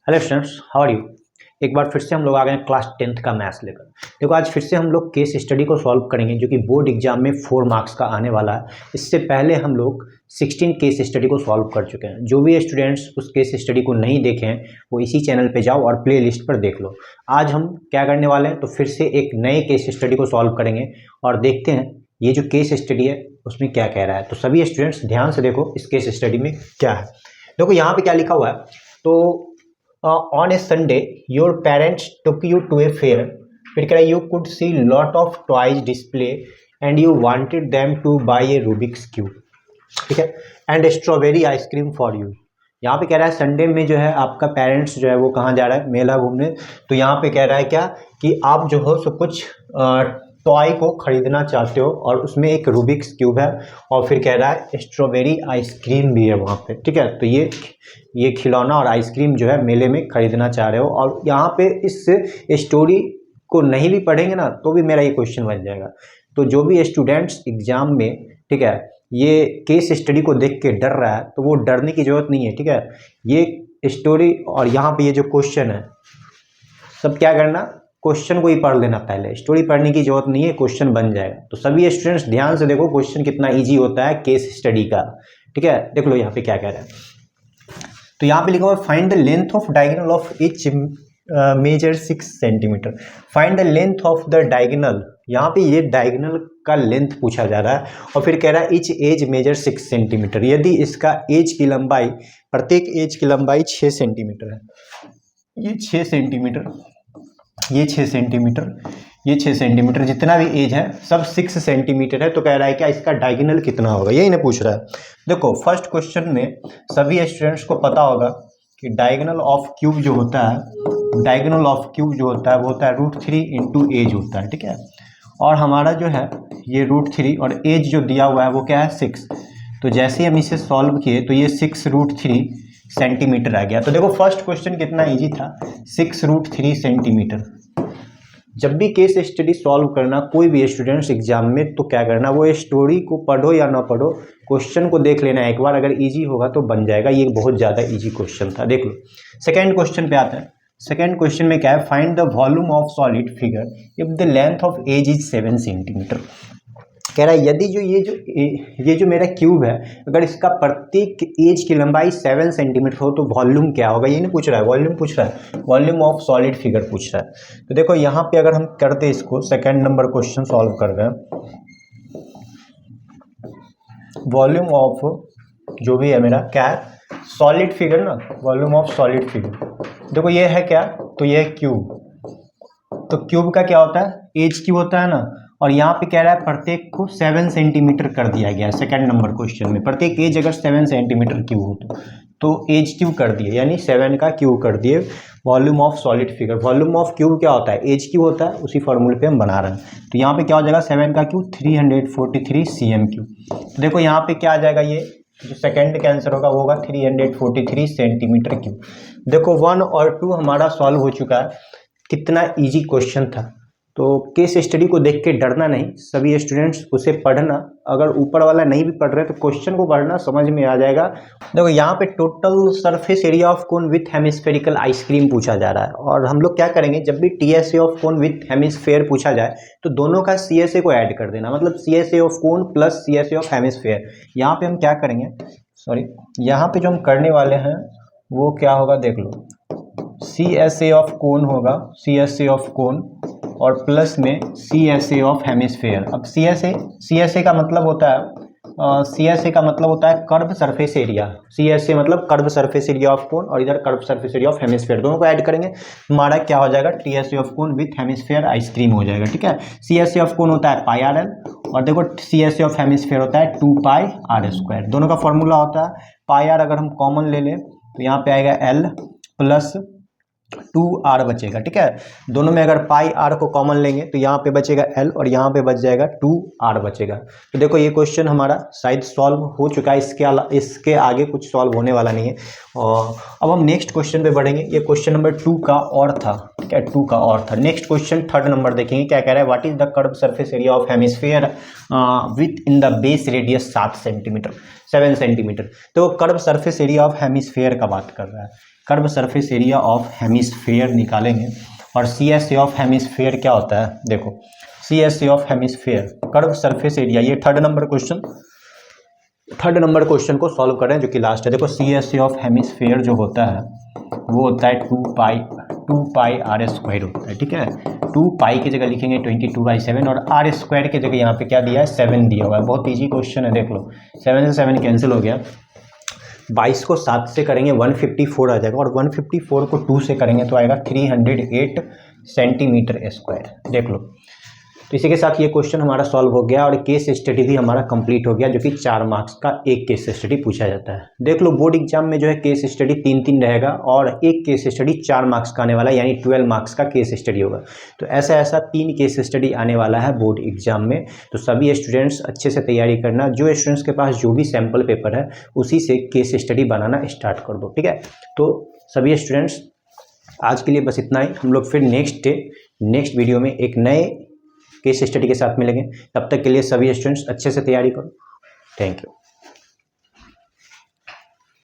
Hello students, how are you. एक बार फिर से हम लोग आ गए हैं क्लास 10th का मैथ्स लेकर। देखो आज फिर से हम लोग केस स्टडी को सॉल्व करेंगे जो कि बोर्ड एग्जाम में 4 मार्क्स का आने वाला है। इससे पहले हम लोग 16 केस स्टडी को सॉल्व कर चुके हैं। जो भी स्टूडेंट्स उस केस स्टडी को नहीं देखे हैं वो इसी चैनल पे जाओ और प्ले लिस्ट पर देख लो। आज हम क्या करने वाले हैं, तो फिर से एक नए केस स्टडी को सॉल्व करेंगे और देखते हैं ये जो केस स्टडी है उसमें क्या कह रहा है। तो सभी स्टूडेंट्स ध्यान से देखो इस केस स्टडी में क्या है। देखो यहाँ पे क्या लिखा हुआ है, तो on a Sunday your parents took you to a fair, फिर कह रहा है you could see lot of toys display and you wanted them to buy a Rubik's cube, ठीक है, and strawberry ice cream for you। यहाँ पे कह रहा है संडे में जो है आपका पेरेंट्स जो है वो कहाँ जा रहा है, मेला घूमने। तो यहाँ पे कह रहा है क्या कि आप जो हो सो कुछ टॉय को खरीदना चाहते हो और उसमें एक रूबिक्स क्यूब है और फिर कह रहा है स्ट्रॉबेरी आइसक्रीम भी है वहाँ पे, ठीक है। तो ये खिलौना और आइसक्रीम जो है मेले में खरीदना चाह रहे हो और यहाँ पे इस स्टोरी को नहीं भी पढ़ेंगे ना तो भी मेरा ये क्वेश्चन बन जाएगा। तो जो भी स्टूडेंट्स एग्जाम में, ठीक है, ये केस स्टडी को देख के डर रहा है तो वो डरने की जरूरत नहीं है, ठीक है। ये स्टोरी और यहाँ पे ये जो क्वेश्चन है सब क्या करना, क्वेश्चन को ही पढ़ लेना, पहले स्टोरी पढ़ने की जरूरत नहीं है, क्वेश्चन बन जाएगा। तो सभी स्टूडेंट्स ध्यान से देखो क्वेश्चन कितना इजी होता है केस स्टडी का, ठीक है। देख लो यहाँ पे क्या कह रहा है। तो यहाँ पे लिखा हुआ है find the length of diagonal of each measure 6 centimetre. Find the length of the diagonal, यहाँ पे ये डायगोनल का लेंथ पूछा जा रहा है और फिर कह रहा है ईच एज मेजर 6 सेंटीमीटर। यदि इसका एज की लंबाई, प्रत्येक एज की लंबाई 6 सेंटीमीटर है, ये 6 सेंटीमीटर, ये 6 सेंटीमीटर, ये 6 सेंटीमीटर, जितना भी एज है सब 6 सेंटीमीटर है। तो कह रहा है क्या इसका डायगोनल कितना होगा, यही इन्हें पूछ रहा है। देखो फर्स्ट क्वेश्चन में सभी स्टूडेंट्स को पता होगा कि डायगोनल ऑफ क्यूब जो होता है, डायगोनल ऑफ क्यूब जो होता है वो होता है √3 इंटू एज होता है, ठीक है। और हमारा जो है ये √3 और एज जो दिया हुआ है वो क्या है 6। तो जैसे ही हम इसे सॉल्व किए तो ये 6√3 सेंटीमीटर आ गया। तो देखो फर्स्ट क्वेश्चन कितना इजी था, 6√3 सेंटीमीटर। जब भी केस स्टडी सॉल्व करना कोई भी स्टूडेंट्स एग्जाम में, तो क्या करना, वो स्टोरी को पढ़ो या ना पढ़ो, क्वेश्चन को देख लेना एक बार, अगर इजी होगा तो बन जाएगा। ये बहुत ज़्यादा इजी क्वेश्चन था। देख लो सेकेंड क्वेश्चन पे आता है। सेकेंड क्वेश्चन में क्या है, find the volume of solid figure if the length of edge is 7 centimetre. कह रहा है यदि ये जो मेरा क्यूब है अगर इसका प्रत्येक एज की लंबाई 7 सेंटीमीटर हो तो वॉल्यूम क्या होगा, ये नहीं पूछ रहा है, वॉल्यूम पूछ रहा है, वॉल्यूम ऑफ सॉलिड फिगर पूछ रहा है। तो देखो यहाँ पे अगर हम करते इसको, सेकंड नंबर क्वेश्चन सॉल्व कर रहे हैं, वॉल्यूम ऑफ जो भी है मेरा क्या है, सॉलिड फिगर ना, वॉल्यूम ऑफ सॉलिड फिगर। देखो ये है क्या, तो ये है क्यूब। तो क्यूब का क्या होता है, एज क्यूब होता है ना, और यहाँ पे कह रहा है प्रत्येक को 7 सेंटीमीटर कर दिया गया है। सेकंड नंबर क्वेश्चन में प्रत्येक एज अगर 7 सेंटीमीटर क्यूब हो तो एज क्यूब कर दिए, यानी 7 का क्यूब कर दिए volume of solid figure. Volume of cube क्या होता है, एज क्यूब होता है, उसी फॉर्मूले पे हम बना रहे हैं। तो यहाँ पे क्या हो जाएगा, 7 का क्यूब 343 cm क्यूब। तो देखो यहाँ पे क्या आ जाएगा, ये जो सेकंड का आंसर होगा वो होगा 343 सेंटीमीटर क्यूब। देखो 1 और 2 हमारा सॉल्व हो चुका है। कितना इजी क्वेश्चन था। तो केस स्टडी को देख के डरना नहीं, सभी स्टूडेंट्स उसे पढ़ना, अगर ऊपर वाला नहीं भी पढ़ रहे तो क्वेश्चन को पढ़ना, समझ में आ जाएगा। देखो यहाँ पे total surface area of cone with hemispherical ice cream पूछा जा रहा है और हम लोग क्या करेंगे, जब भी TSA of cone with hemisphere पूछा जाए तो दोनों का सीएसए को ऐड कर देना, मतलब CSA of cone plus CSA of hemisphere. यहाँ पे हम क्या करेंगे, सॉरी यहाँ पे जो हम करने वाले हैं वो क्या होगा, देख लो CSA ऑफ कोन होगा, CSA ऑफ कोन और प्लस में CSA ऑफ हेमिस्फेयर। अब CSA का मतलब होता है CSA का मतलब होता है कर्व सरफेस एरिया। CSA मतलब curve surface area of cone और इधर curve surface area of hemisphere, दोनों को ऐड करेंगे हमारा क्या हो जाएगा, TSA of cone with hemisphere ice cream हो जाएगा, ठीक है। CSA ऑफ कोन होता है πRL और देखो CSA ऑफ हेमिस्फेयर होता है 2πr²। दोनों का फॉर्मूला होता है πr, अगर हम कॉमन ले लें तो यहाँ पे आएगा L प्लस 2r बचेगा, ठीक है। दोनों में अगर पाई आर को कॉमन लेंगे तो यहाँ पे बचेगा L और यहाँ पे बच जाएगा 2r बचेगा। तो देखो ये क्वेश्चन हमारा शायद सॉल्व हो चुका है, इसके आगे कुछ सॉल्व होने वाला नहीं है। और अब हम नेक्स्ट क्वेश्चन पे बढ़ेंगे। ये क्वेश्चन नंबर 2 का और था, ठीक है, 2 का और था। नेक्स्ट क्वेश्चन थर्ड नंबर देखेंगे, क्या कह रहा है, what is the curved surface area of hemisphere within the base radius 7 centimetre. तो curved surface area of hemisphere का बात कर रहा है। Curved surface area of hemisphere निकालेंगे। और CSA ऑफ हेमिस्फेयर क्या होता है, देखो CSA of hemisphere curve surface area, ये थर्ड नंबर क्वेश्चन को सॉल्व करें जो कि लास्ट है। देखो CSA ऑफ हेमिस्फेयर जो होता है वो होता है 2 पाई होता है, ठीक है। 2 पाई की जगह लिखेंगे 22/7 और आर स्क्वायर की जगह यहाँ पे क्या दिया है 7 दिया हुआ है। बहुत ईजी क्वेश्चन है, देख लो 7 से 7 कैंसिल हो गया, 22 को 7 से करेंगे 154 आ जाएगा और 154 को 2 से करेंगे तो आएगा 308 सेंटीमीटर स्क्वायर, देख लो। तो इसी के साथ ये क्वेश्चन हमारा सॉल्व हो गया और केस स्टडी भी हमारा कंप्लीट हो गया, जो कि 4 मार्क्स का एक केस स्टडी पूछा जाता है। देख लो बोर्ड एग्जाम में जो है केस स्टडी 3-3 रहेगा और एक केस स्टडी 4 मार्क्स का आने वाला है, यानी 12 मार्क्स का केस स्टडी होगा। तो ऐसा 3 केस स्टडी आने वाला है बोर्ड एग्जाम में। तो सभी स्टूडेंट्स अच्छे से तैयारी करना, जो स्टूडेंट्स के पास जो भी सैम्पल पेपर है उसी से केस स्टडी बनाना स्टार्ट कर दो, ठीक है। तो सभी स्टूडेंट्स आज के लिए बस इतना ही, हम लोग फिर नेक्स्ट वीडियो में एक नए केस स्टडी के साथ मिलेंगे। तब तक के लिए सभी स्टूडेंट्स अच्छे से तैयारी करो। Thank you.